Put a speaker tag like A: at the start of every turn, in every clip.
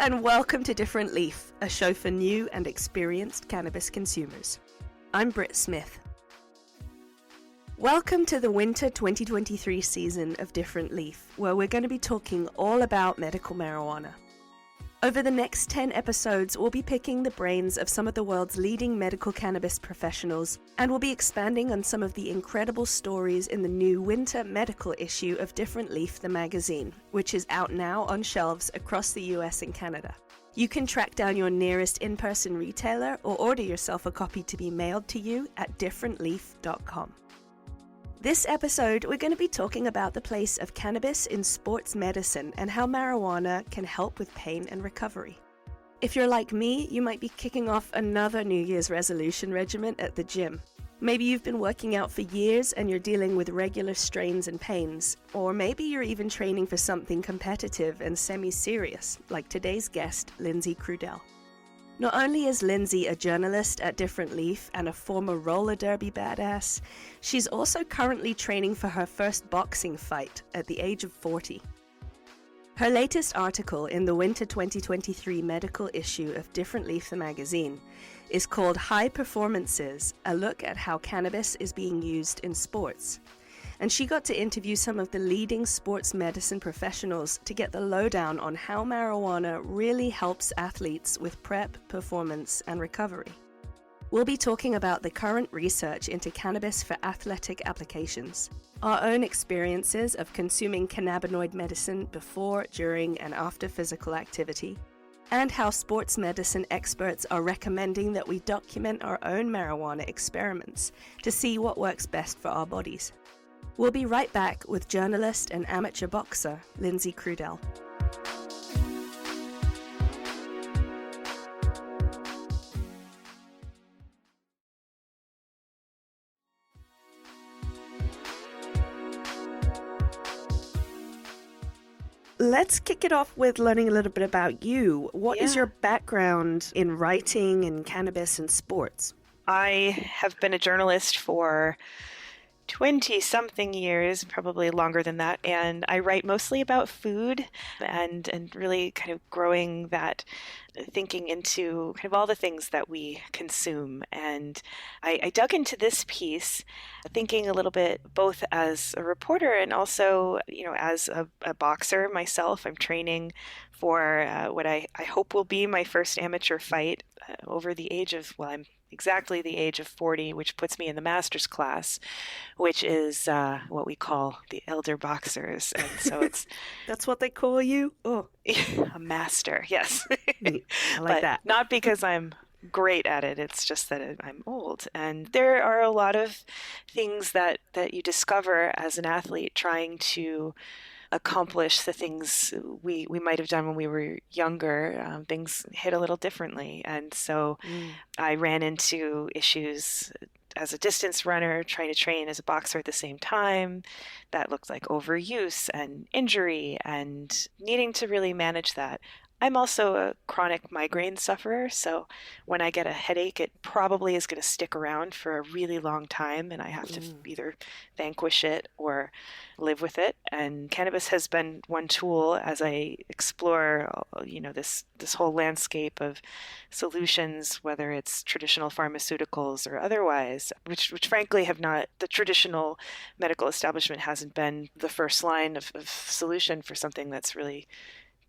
A: and welcome to Different Leaf, a show for new and experienced cannabis consumers. I'm Brit Smith. Welcome to the winter 2023 season of Different Leaf, where we're going to be talking all about medical marijuana. Over the next 10 episodes, we'll be picking the brains of some of the world's leading medical cannabis professionals, and we'll be expanding on some of the incredible stories in the new winter medical issue of Different Leaf, the magazine, which is out now on shelves across the US and Canada. You can track down your nearest in-person retailer or order yourself a copy to be mailed to you at differentleaf.com. This episode, we're going to be talking about the place of cannabis in sports medicine and how marijuana can help with pain and recovery. If you're like me, you might be kicking off another New Year's resolution regimen at the gym. Maybe you've been working out for years and you're dealing with regular strains and pains, or maybe you're even training for something competitive and semi-serious, like today's guest, Lindsay Crudele. Not only is Lindsay a journalist at Different Leaf and a former roller derby badass, she's also currently training for her first boxing fight at the age of 40. Her latest article in the winter 2023 medical issue of Different Leaf the magazine is called High Performances, a look at how cannabis is being used in sports. And she got to interview some of the leading sports medicine professionals to get the lowdown on how marijuana really helps athletes with prep, performance, and recovery. We'll be talking about the current research into cannabis for athletic applications, our own experiences of consuming cannabinoid medicine before, during, and after physical activity, and how sports medicine experts are recommending that we document our own marijuana experiments to see what works best for our bodies. We'll be right back with journalist and amateur boxer Lindsay Crudele. Let's kick it off with learning a little bit about you. What is your background in writing and cannabis and sports?
B: I have been a journalist for 20-something years, probably longer than that, and I write mostly about food and really kind of growing that thinking into kind of all the things that we consume. And I dug into this piece thinking a little bit both as a reporter and also, as a boxer myself. I'm training for what I hope will be my first amateur fight over the age of, I'm exactly the age of 40, which puts me in the master's class, which is what we call the elder boxers. And so it's...
A: That's what they call you? Oh,
B: a master, yes.
A: I like that.
B: Not because I'm great at it. It's just that I'm old. And there are a lot of things that you discover as an athlete trying to accomplish the things we might have done when we were younger. Things hit a little differently. And so I ran into issues as a distance runner, trying to train as a boxer at the same time. That looked like overuse and injury and needing to really manage that. I'm also a chronic migraine sufferer, so when I get a headache, it probably is going to stick around for a really long time, and I have to either vanquish it or live with it. And cannabis has been one tool as I explore, this whole landscape of solutions, whether it's traditional pharmaceuticals or otherwise, which frankly have not, the traditional medical establishment hasn't been the first line of solution for something that's really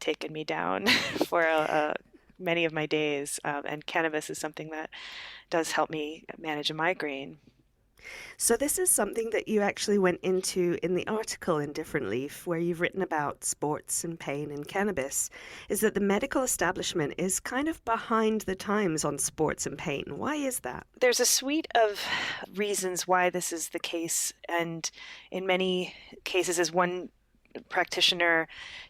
B: taken me down for many of my days. And cannabis is something that does help me manage a migraine.
A: So this is something that you actually went into in the article in Different Leaf, where you've written about sports and pain and cannabis, is that the medical establishment is kind of behind the times on sports and pain. Why is that?
B: There's a suite of reasons why this is the case. And in many cases, as one practitioner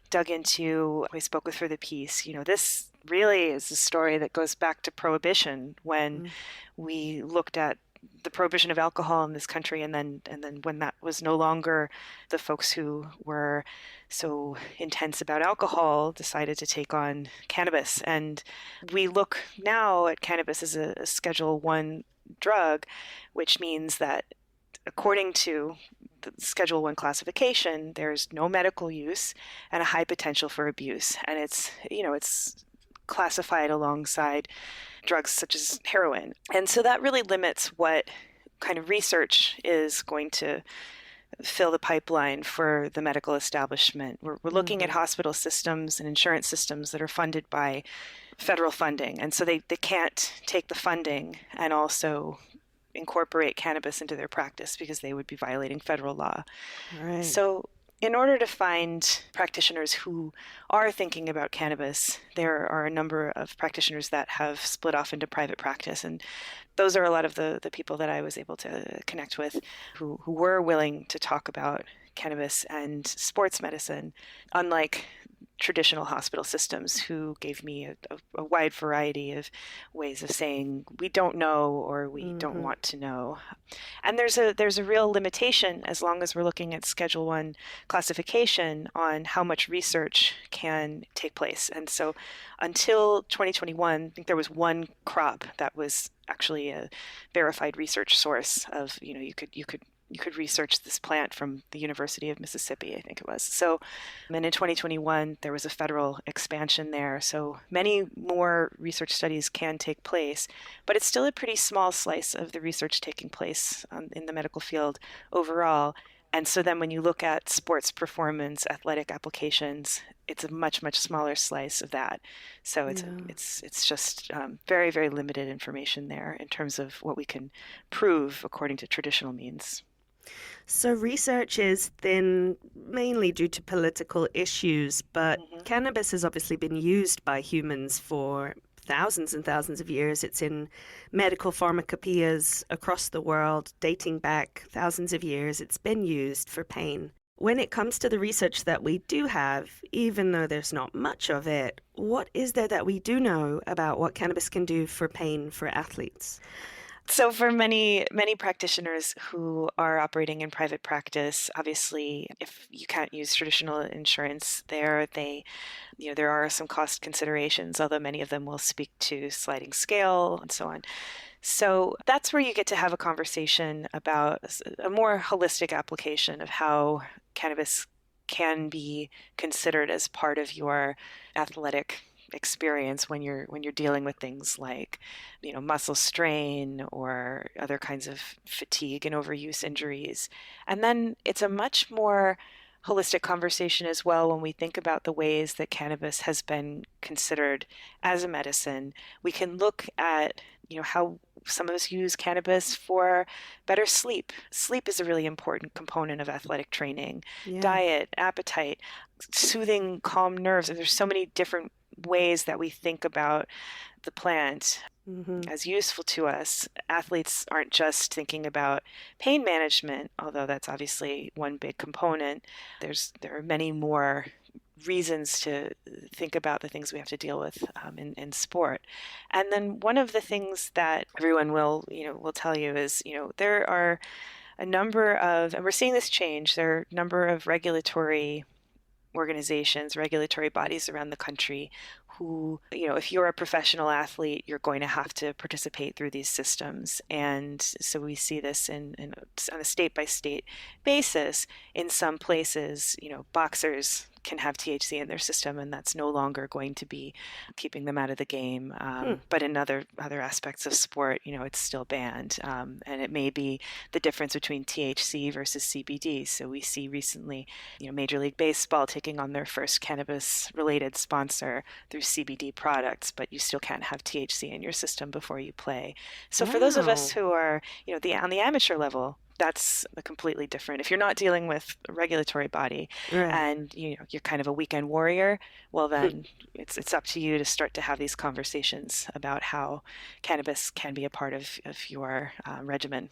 B: dug into, I spoke with for the piece, this really is a story that goes back to Prohibition, when we looked at the prohibition of alcohol in this country, and then when that was no longer, the folks who were so intense about alcohol decided to take on cannabis. And we look now at cannabis as a Schedule I drug, which means that according to the Schedule I classification, there's no medical use and a high potential for abuse. And it's classified alongside drugs such as heroin. And so that really limits what kind of research is going to fill the pipeline for the medical establishment. We're looking at hospital systems and insurance systems that are funded by federal funding. And so they can't take the funding and also incorporate cannabis into their practice because they would be violating federal law.
A: Right.
B: So in order to find practitioners who are thinking about cannabis, there are a number of practitioners that have split off into private practice. And those are a lot of the people that I was able to connect with who were willing to talk about cannabis and sports medicine, unlike traditional hospital systems who gave me a wide variety of ways of saying we don't know or we don't want to know. And there's a real limitation as long as we're looking at Schedule 1 classification on how much research can take place. And so until 2021, I think there was one crop that was actually a verified research source of, you could research this plant from the University of Mississippi, I think it was. So, and in 2021, there was a federal expansion there. So many more research studies can take place, but it's still a pretty small slice of the research taking place in the medical field overall. And so then when you look at sports performance, athletic applications, it's a much, much smaller slice of that. So it's just very, very limited information there in terms of what we can prove according to traditional means.
A: So research is thin mainly due to political issues, but cannabis has obviously been used by humans for thousands and thousands of years. It's in medical pharmacopoeias across the world, dating back thousands of years. It's been used for pain. When it comes to the research that we do have, even though there's not much of it, what is there that we do know about what cannabis can do for pain for athletes?
B: So for many practitioners who are operating in private practice, obviously, if you can't use traditional insurance there, there are some cost considerations, although many of them will speak to sliding scale and so on. So that's where you get to have a conversation about a more holistic application of how cannabis can be considered as part of your athletic experience when you're dealing with things like muscle strain or other kinds of fatigue and overuse injuries. And then it's a much more holistic conversation as well when we think about the ways that cannabis has been considered as a medicine. We can look at how some of us use cannabis for better sleep. Sleep is a really important component of athletic training. Diet, appetite, soothing, calm nerves. There's so many different ways that we think about the plant as useful to us. Athletes aren't just thinking about pain management, although that's obviously one big component. There are many more reasons to think about the things we have to deal with in sport. And then one of the things that everyone will tell you is, there are a number of, and we're seeing this change, there are a number of regulatory organizations, regulatory bodies around the country who, if you're a professional athlete, you're going to have to participate through these systems. And so we see this on a state-by-state basis. In some places, boxers can have THC in their system, and that's no longer going to be keeping them out of the game. But in other aspects of sport, it's still banned. And it may be the difference between THC versus CBD. So we see recently, Major League Baseball taking on their first cannabis-related sponsor through CBD products, but you still can't have THC in your system before you play. So for those of us who are, on the amateur level, that's a completely different. If you're not dealing with a regulatory body and you're kind of a weekend warrior, well then it's up to you to start to have these conversations about how cannabis can be a part of your regimen.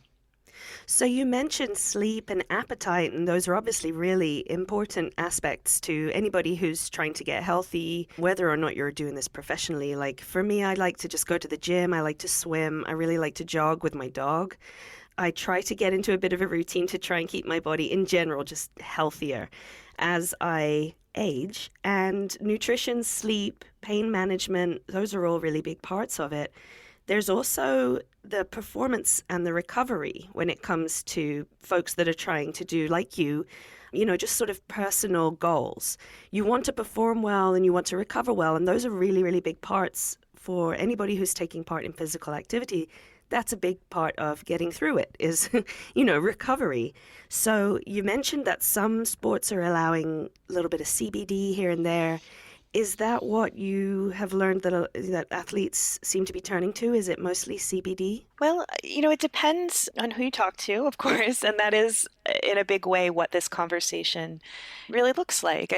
A: So you mentioned sleep and appetite, and those are obviously really important aspects to anybody who's trying to get healthy, whether or not you're doing this professionally. Like for me, I like to just go to the gym. I like to swim. I really like to jog with my dog. I try to get into a bit of a routine to try and keep my body in general just healthier as I age. And nutrition, sleep, pain management, those are all really big parts of it. There's also the performance and the recovery when it comes to folks that are trying to do, like you know, just sort of personal goals. You want to perform well and you want to recover well. And those are really, really big parts for anybody who's taking part in physical activity. That's a big part of getting through it is, you know, recovery. So you mentioned that some sports are allowing a little bit of CBD here and there. Is that what you have learned that athletes seem to be turning to? Is it mostly CBD?
B: Well, it depends on who you talk to, of course, and that is in a big way what this conversation really looks like.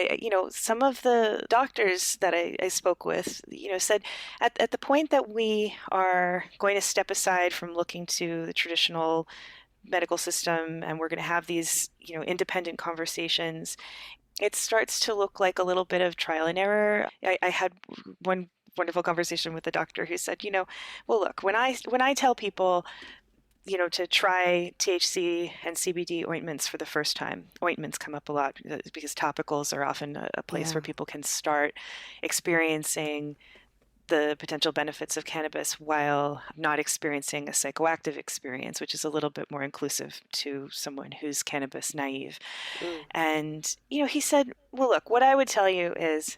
B: Some of the doctors that I spoke with, said at the point that we are going to step aside from looking to the traditional medical system and we're going to have these, independent conversations, it starts to look like a little bit of trial and error. I had one wonderful conversation with a doctor who said, well, look, when I tell people, to try THC and CBD ointments for the first time, ointments come up a lot because topicals are often a place where people can start experiencing the potential benefits of cannabis while not experiencing a psychoactive experience, which is a little bit more inclusive to someone who's cannabis naive. And, he said, well, look, what I would tell you is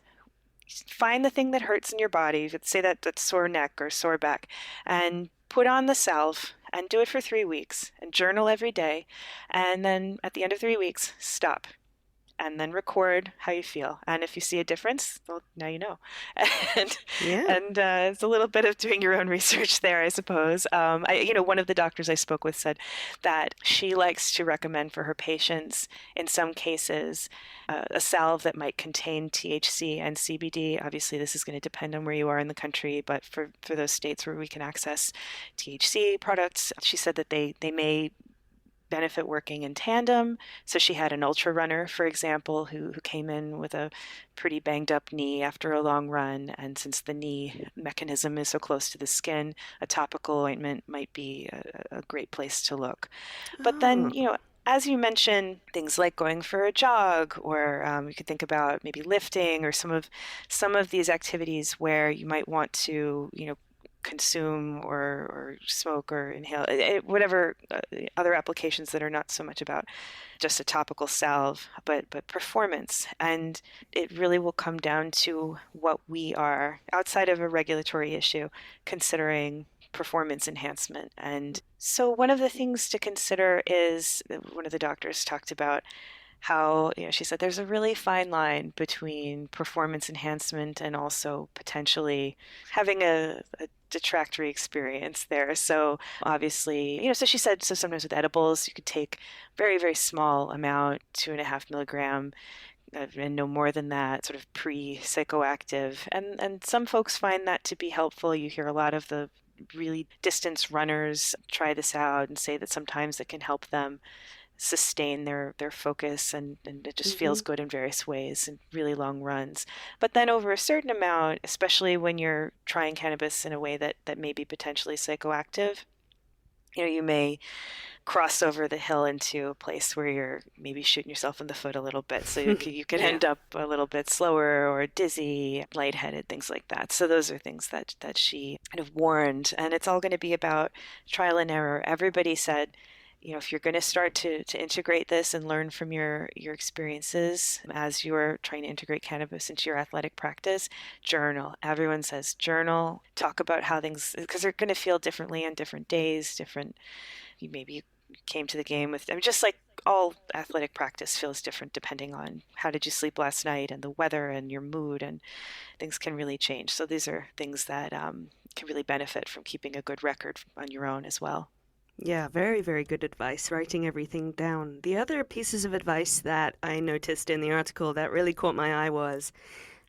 B: find the thing that hurts in your body. You could say that's sore neck or sore back, and put on the salve and do it for 3 weeks and journal every day. And then at the end of 3 weeks, stop. And then record how you feel. And if you see a difference, well, now you know. And it's a little bit of doing your own research there, I suppose. One of the doctors I spoke with said that she likes to recommend for her patients, in some cases, a salve that might contain THC and CBD. Obviously, this is going to depend on where you are in the country, but for those states where we can access THC products, she said that they may benefit working in tandem. So she had an ultra runner, for example, who came in with a pretty banged up knee after a long run. And since the knee mechanism is so close to the skin, a topical ointment might be a great place to look. But then, as you mentioned, things like going for a jog, or you could think about maybe lifting, or some of these activities where you might want to, consume or smoke or inhale, whatever other applications that are not so much about just a topical salve, but performance. And it really will come down to what we are, outside of a regulatory issue, considering performance enhancement. And so one of the things to consider is, one of the doctors talked about how, she said there's a really fine line between performance enhancement and also potentially having a detractory experience there. So obviously, so she said, so sometimes with edibles, you could take very, very small amount, 2.5 milligram, and no more than that, sort of pre-psychoactive. And some folks find that to be helpful. You hear a lot of the really distance runners try this out and say that sometimes it can help them sustain their focus, and it just feels good in various ways in really long runs. But then over a certain amount, especially when you're trying cannabis in a way that may be potentially psychoactive, you may cross over the hill into a place where you're maybe shooting yourself in the foot a little bit. So you can end up a little bit slower or dizzy, lightheaded, things like that. So those are things that she kind of warned. And it's all going to be about trial and error. Everybody said, if you're going to start to integrate this and learn from your experiences as you're trying to integrate cannabis into your athletic practice, journal. Everyone says journal. Talk about how things, because they're going to feel differently on different days, maybe you came to the game with, just like all athletic practice feels different depending on how did you sleep last night and the weather and your mood, and things can really change. So these are things that can really benefit from keeping a good record on your own as well.
A: Yeah, very, very good advice, writing everything down. The other pieces of advice that I noticed in the article that really caught my eye was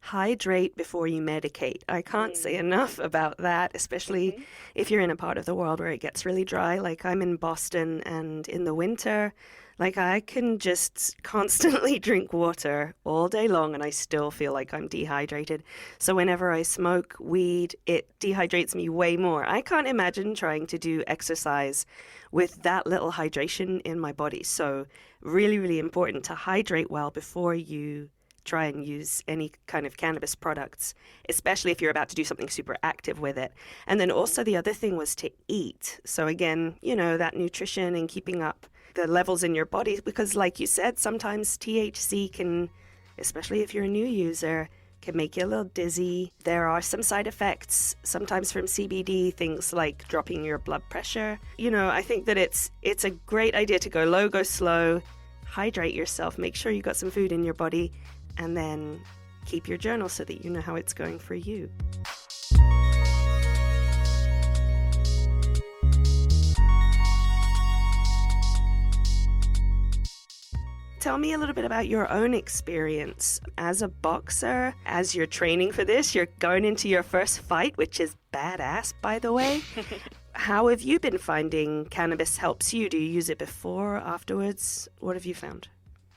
A: hydrate before you medicate. I can't say enough about that, especially if you're in a part of the world where it gets really dry. Like I'm in Boston, and in the winter, I can just constantly drink water all day long and I still feel like I'm dehydrated. So whenever I smoke weed, it dehydrates me way more. I can't imagine trying to do exercise with that little hydration in my body. So really, really important to hydrate well before you try and use any kind of cannabis products, especially if you're about to do something super active with it. And then also the other thing was to eat. So again, that nutrition and keeping up the levels in your body, because like you said, sometimes THC can, especially if you're a new user, can make you a little dizzy. There are some side effects, sometimes from CBD, things like dropping your blood pressure. I think that it's a great idea to go low, go slow, hydrate yourself, make sure you got some food in your body, and then keep your journal so that you know how it's going for you. Tell me a little bit about your own experience as a boxer. As you're training for this, you're going into your first fight, which is badass, by the way. How have you been finding cannabis helps you? Do you use it before, afterwards? What have you found?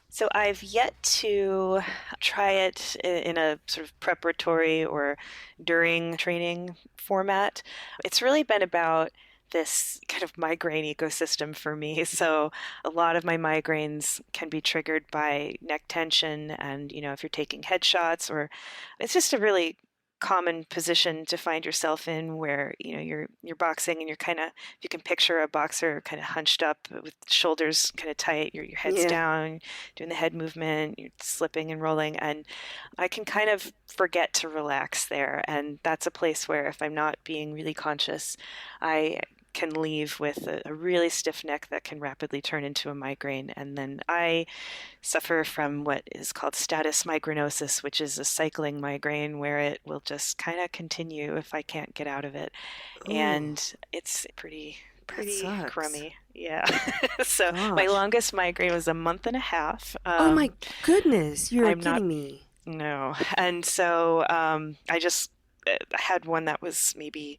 B: So I've yet to try it in a sort of preparatory or during training format. It's really been about this kind of migraine ecosystem for me. So a lot of my migraines can be triggered by neck tension, and if you're taking headshots, or it's just a really common position to find yourself in where you're boxing and you're kind of, if you can picture a boxer kind of hunched up with shoulders kind of tight, your head's down, doing the head movement, you're slipping and rolling, and I can kind of forget to relax there. And that's a place where if I'm not being really conscious, I can leave with a really stiff neck that can rapidly turn into a migraine. And then I suffer from what is called status migrainosis, which is a cycling migraine where it will just kind of continue if I can't get out of it. Ooh. And it's pretty crummy. Yeah. So my longest migraine was a month and a half.
A: Oh my goodness. You're kidding me.
B: No. And so I just had one that was maybe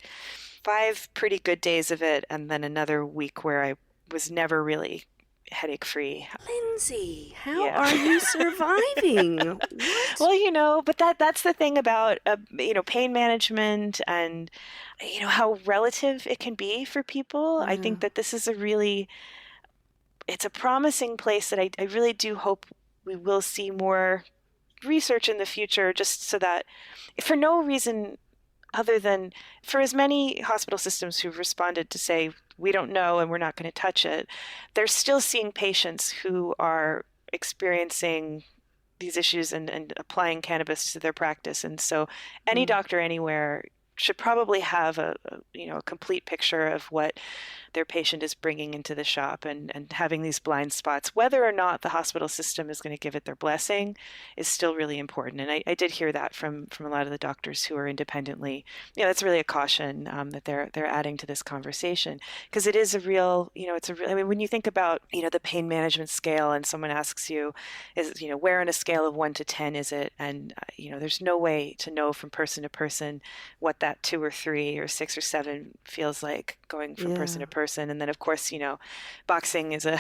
B: 5 pretty good days of it, and then another week where I was never really headache free.
A: Lindsay, how are you surviving?
B: Well, but that's the thing about pain management and how relative it can be for people. I think that this is it's a promising place that I really do hope we will see more research in the future, just so that for no reason other than for as many hospital systems who've responded to say, we don't know and we're not going to touch it, they're still seeing patients who are experiencing these issues and applying cannabis to their practice. And so any doctor anywhere should probably have a complete picture of what their patient is bringing into the shop, and having these blind spots, whether or not the hospital system is going to give it their blessing, is still really important. And I did hear that from a lot of the doctors who are independently. That's really a caution that they're adding to this conversation, because it is a real, I mean, when you think about, the pain management scale, and someone asks you, where on a scale of 1 to 10 is it? And, there's no way to know from person to person what that 2 or 3 or 6 or 7 feels like going from person to person. And then, of course, boxing is a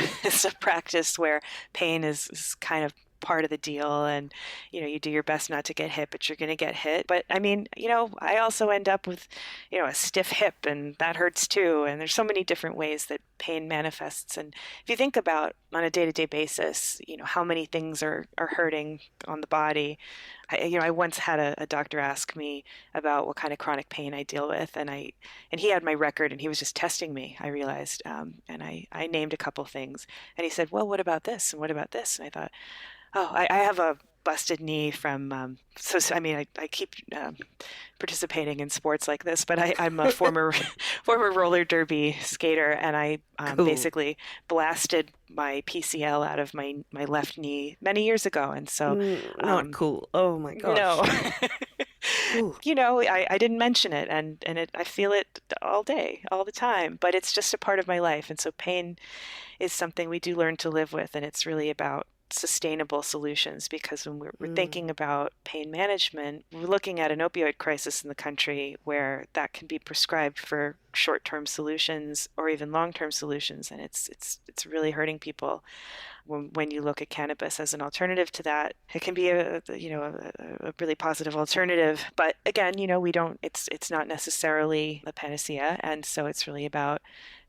B: practice where pain is kind of part of the deal, and you do your best not to get hit, but you're going to get hit. But I mean, I also end up with a stiff hip, and that hurts too. And there's so many different ways that pain manifests. And if you think about on a day-to-day basis, how many things are hurting on the body. I once had a doctor ask me about what kind of chronic pain I deal with, and he had my record, and he was just testing me, I realized, and I named a couple things, and he said, well, what about this, and what about this? And I thought, I have a busted knee from, I keep participating in sports like this, but I'm a former roller derby skater, and I basically blasted my PCL out of my left knee many years ago. And so
A: not cool. Oh my gosh.
B: No. I didn't mention it, and I feel it all day, all the time, but it's just a part of my life. And so pain is something we do learn to live with, and it's really about sustainable solutions, because when we're thinking about pain management, we're looking at an opioid crisis in the country where that can be prescribed for short-term solutions or even long-term solutions, and it's really hurting people. When you look at cannabis as an alternative to that, it can be a really positive alternative. But again, it's not necessarily the panacea, and so it's really about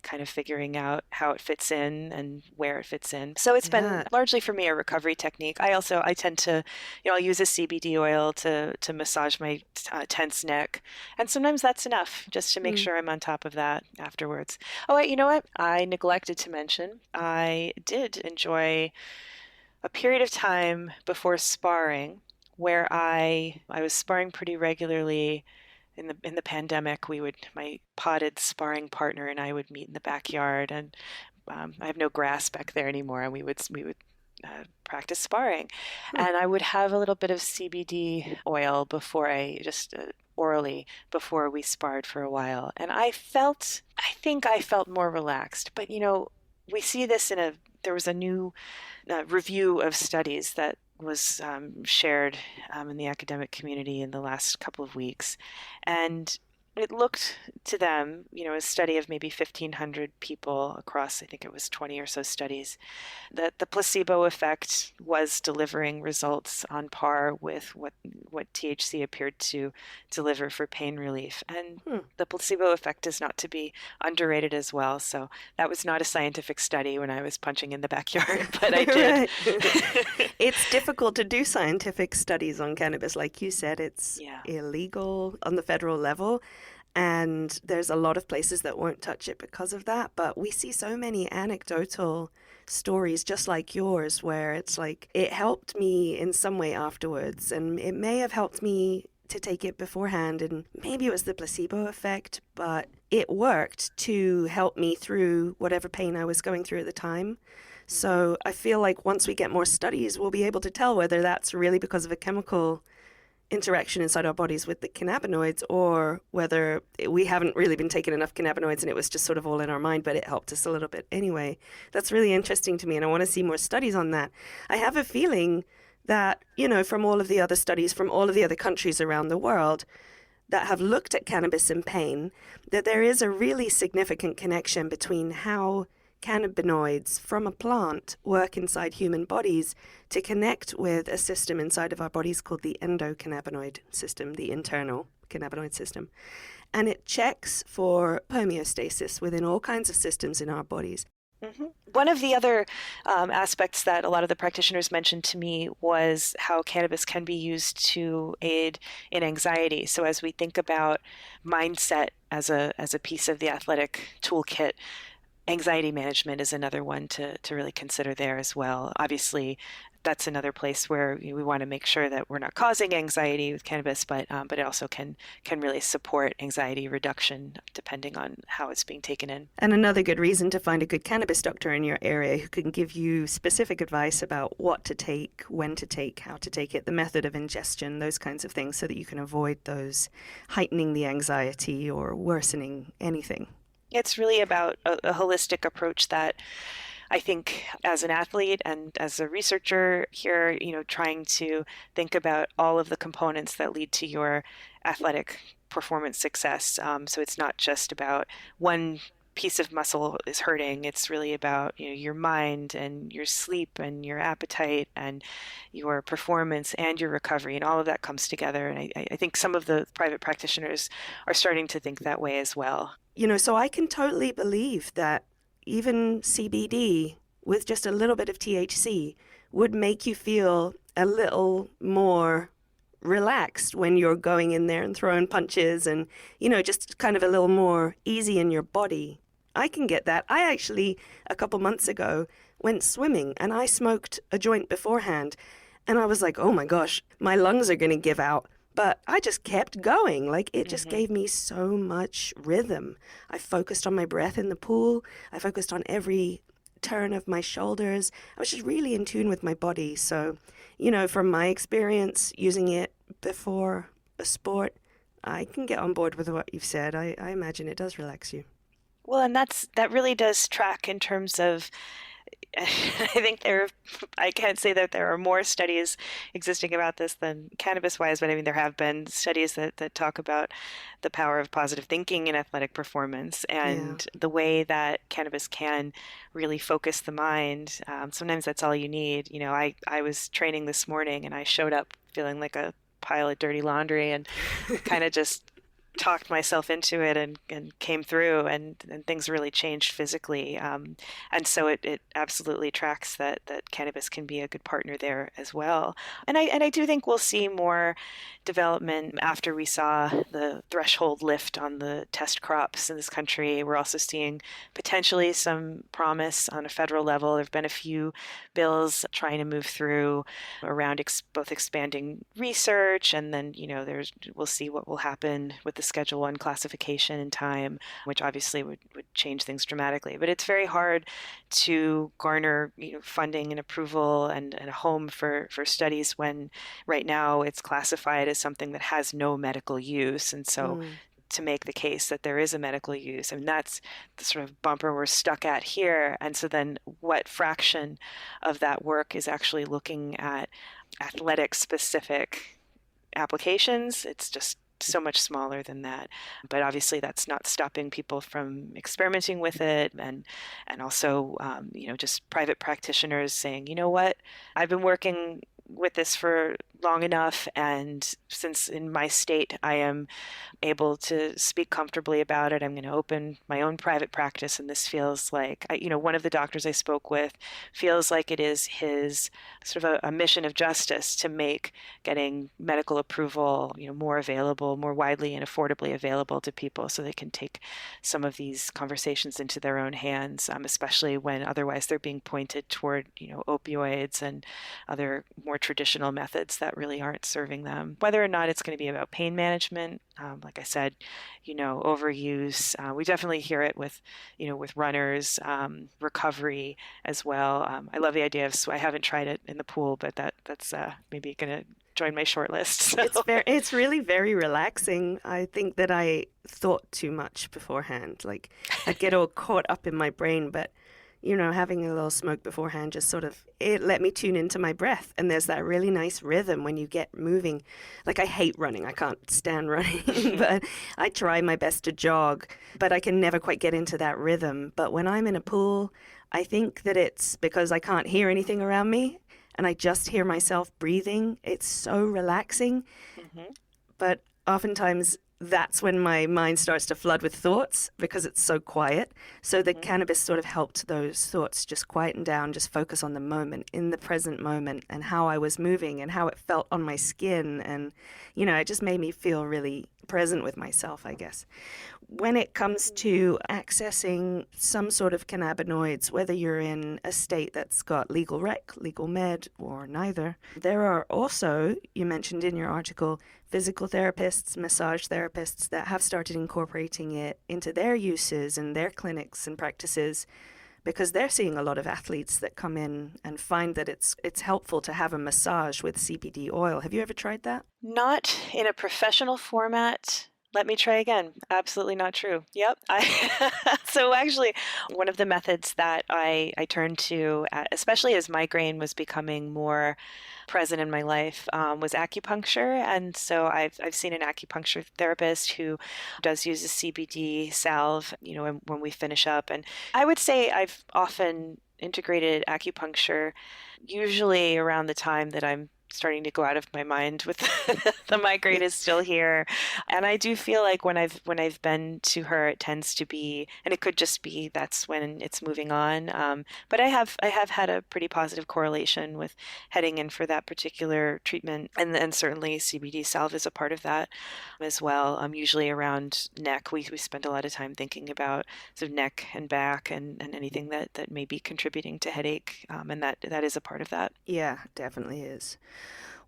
B: kind of figuring out how it fits in and where it fits in. So it's been
A: Yeah.
B: largely for me a recovery technique. I tend to, I'll use a CBD oil to massage my tense neck, and sometimes that's enough just to make
A: Mm.
B: sure I'm on top of that afterwards. Oh, wait, you know what? I neglected to mention I did enjoy a period of time before sparring where I was sparring pretty regularly in the pandemic. My potted sparring partner and I would meet in the backyard, and I have no grass back there anymore, and we would practice sparring,
A: Huh.
B: and I would have a little bit of CBD oil before I just orally before we sparred for a while, and I think I felt more relaxed. But we see this there was a new review of studies that was shared in the academic community in the last couple of weeks. And it looked to them, a study of maybe 1,500 people across, I think it was 20 or so studies, that the placebo effect was delivering results on par with what THC appeared to deliver for pain relief. And
A: Hmm.
B: the placebo effect is not to be underrated as well. So that was not a scientific study when I was punching in the backyard, but I did.
A: It's difficult to do scientific studies on cannabis. Like you said, it's
B: Yeah.
A: illegal on the federal level. And there's a lot of places that won't touch it because of that. But we see so many anecdotal stories just like yours where it's like it helped me in some way afterwards. And it may have helped me to take it beforehand. And maybe it was the placebo effect, but it worked to help me through whatever pain I was going through at the time. So I feel like once we get more studies, we'll be able to tell whether that's really because of a chemical interaction inside our bodies with the cannabinoids, or whether we haven't really been taking enough cannabinoids and it was just sort of all in our mind, but it helped us a little bit anyway. That's really interesting to me, and I want to see more studies on that. I have a feeling that, from all of the other studies from all of the other countries around the world that have looked at cannabis and pain, that there is a really significant connection between how cannabinoids from a plant work inside human bodies to connect with a system inside of our bodies called the endocannabinoid system, the internal cannabinoid system. And it checks for homeostasis within all kinds of systems in our bodies.
B: Mm-hmm. One of the other aspects that a lot of the practitioners mentioned to me was how cannabis can be used to aid in anxiety. So as we think about mindset as a piece of the athletic toolkit, anxiety management is another one to really consider there as well. Obviously, that's another place where we want to make sure that we're not causing anxiety with cannabis, but it also can really support anxiety reduction depending on how it's being taken in.
A: And another good reason to find a good cannabis doctor in your area who can give you specific advice about what to take, when to take, how to take it, the method of ingestion, those kinds of things, so that you can avoid those heightening the anxiety or worsening anything.
B: It's really about a holistic approach that I think as an athlete and as a researcher here, trying to think about all of the components that lead to your athletic performance success. So it's not just about one piece of muscle is hurting. It's really about your mind and your sleep and your appetite and your performance and your recovery, and all of that comes together. And I think some of the private practitioners are starting to think that way as well.
A: So I can totally believe that even CBD with just a little bit of THC would make you feel a little more relaxed when you're going in there and throwing punches and, just kind of a little more easy in your body. I can get that. I actually, a couple months ago, went swimming and I smoked a joint beforehand. And I was like, oh my gosh, my lungs are going to give out. But I just kept going. Like, it just gave me so much rhythm. I focused on my breath in the pool. I focused on every turn of my shoulders. I was just really in tune with my body. So, from my experience using it before a sport, I can get on board with what you've said. I imagine it does relax you.
B: Well, and that really does track in terms of I think I can't say that there are more studies existing about this than cannabis-wise, but I mean, there have been studies that talk about the power of positive thinking in athletic performance and the way that cannabis can really focus the mind. Sometimes that's all you need. I was training this morning and I showed up feeling like a pile of dirty laundry and kind of just talked myself into it and came through, and things really changed physically. And so it absolutely tracks that cannabis can be a good partner there as well. And I do think we'll see more development after we saw the threshold lift on the test crops in this country. We're also seeing potentially some promise on a federal level. There have been a few bills trying to move through around both expanding research, and then, we'll see what will happen with the Schedule 1 classification in time, which obviously would change things dramatically. But it's very hard to garner funding and approval and a home for studies when right now it's classified as something that has no medical use. And so to make the case that there is a medical use, and that's the sort of bumper we're stuck at here. And so then what fraction of that work is actually looking at athletic specific applications? It's just so much smaller than that. But obviously that's not stopping people from experimenting with it, and also just private practitioners saying, you know what, I've been working with this for long enough, and since in my state I am able to speak comfortably about it, I'm going to open my own private practice. And this feels like, one of the doctors I spoke with feels like it is his sort of a mission of justice to make getting medical approval, more available, more widely and affordably available to people, so they can take some of these conversations into their own hands, especially when otherwise they're being pointed toward, opioids and other more traditional methods that really aren't serving them. Whether or not it's going to be about pain management, like I said, overuse. We definitely hear it with runners, recovery as well. I love the idea of, I haven't tried it in the pool, but that's maybe going to join my short list. So.
A: It's really very relaxing. I think that I thought too much beforehand. Like, I'd get all caught up in my brain, but having a little smoke beforehand just it let me tune into my breath. And there's that really nice rhythm when you get moving. Like, I hate running. I can't stand running, but I try my best to jog, but I can never quite get into that rhythm. But when I'm in a pool, I think that it's because I can't hear anything around me and I just hear myself breathing. It's so relaxing. Mm-hmm. But oftentimes that's when my mind starts to flood with thoughts because it's so quiet. So the cannabis sort of helped those thoughts just quieten down, just focus on the moment, in the present moment, and how I was moving and how it felt on my skin. And, it just made me feel really present with myself, I guess. When it comes to accessing some sort of cannabinoids, whether you're in a state that's got legal rec, legal med, or neither, there are also, you mentioned in your article, physical therapists, massage therapists that have started incorporating it into their uses and their clinics and practices, because they're seeing a lot of athletes that come in and find that it's helpful to have a massage with CBD oil. Have you ever tried that?
B: Not in a professional format. Let me try again. Absolutely not true. Yep. So actually, one of the methods that I turned to, especially as migraine was becoming more present in my life, was acupuncture. And so I've seen an acupuncture therapist who does use a CBD salve, when we finish up. And I would say I've often integrated acupuncture usually around the time that I'm starting to go out of my mind with the migraine is still here. And I do feel like when I've been to her, it tends to be, and it could just be that's when it's moving on. But I have had a pretty positive correlation with heading in for that particular treatment. And certainly CBD salve is a part of that as well. Usually around neck, we spend a lot of time thinking about sort of neck and back and anything that may be contributing to headache. And that is a part of that.
A: Yeah, definitely is.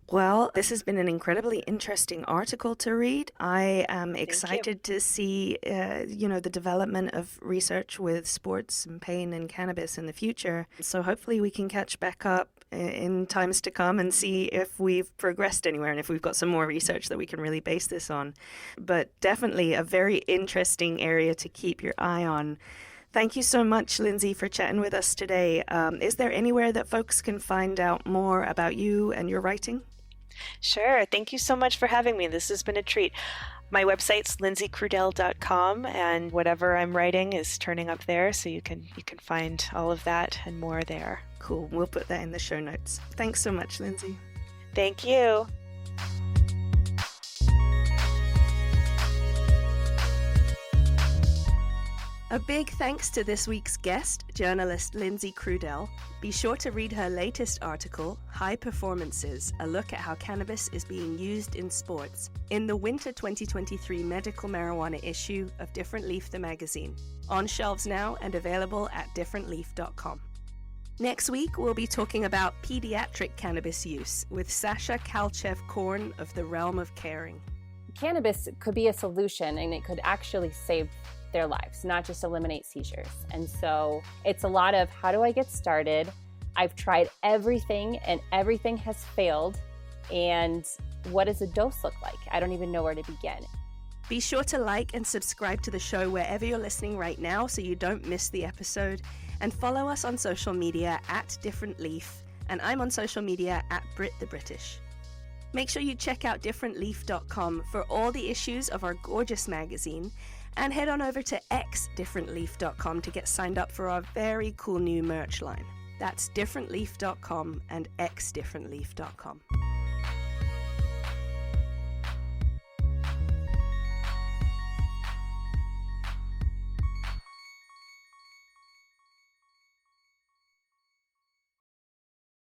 A: Well, this has been an incredibly interesting article to read. I am excited to see, the development of research with sports and pain and cannabis in the future. So hopefully we can catch back up in times to come and see if we've progressed anywhere and if we've got some more research that we can really base this on. But definitely a very interesting area to keep your eye on. Thank you so much, Lindsay, for chatting with us today. Is there anywhere that folks can find out more about you and your writing?
B: Sure. Thank you so much for having me. This has been a treat. My website's lindsaycrudele.com, and whatever I'm writing is turning up there, so you can find all of that and more there.
A: Cool. We'll put that in the show notes. Thanks so much, Lindsay.
B: Thank you.
A: A big thanks to this week's guest, journalist Lindsay Crudele. Be sure to read her latest article, High Performances, a look at how cannabis is being used in sports, in the Winter 2023 Medical Marijuana issue of Different Leaf the magazine. On shelves now and available at differentleaf.com. Next week, we'll be talking about pediatric cannabis use with Sasha Kalchev-Korn of The Realm of Caring.
C: Cannabis could be a solution, and it could actually save their lives, not just eliminate seizures. And so it's a lot of, how do I get started? I've tried everything and everything has failed. And what does a dose look like? I don't even know where to begin.
A: Be sure to like and subscribe to the show wherever you're listening right now so you don't miss the episode. And follow us on social media at Different Leaf. And I'm on social media at Brit the British. Make sure you check out differentleaf.com for all the issues of our gorgeous magazine. And head on over to xdifferentleaf.com to get signed up for our very cool new merch line. That's differentleaf.com and xdifferentleaf.com.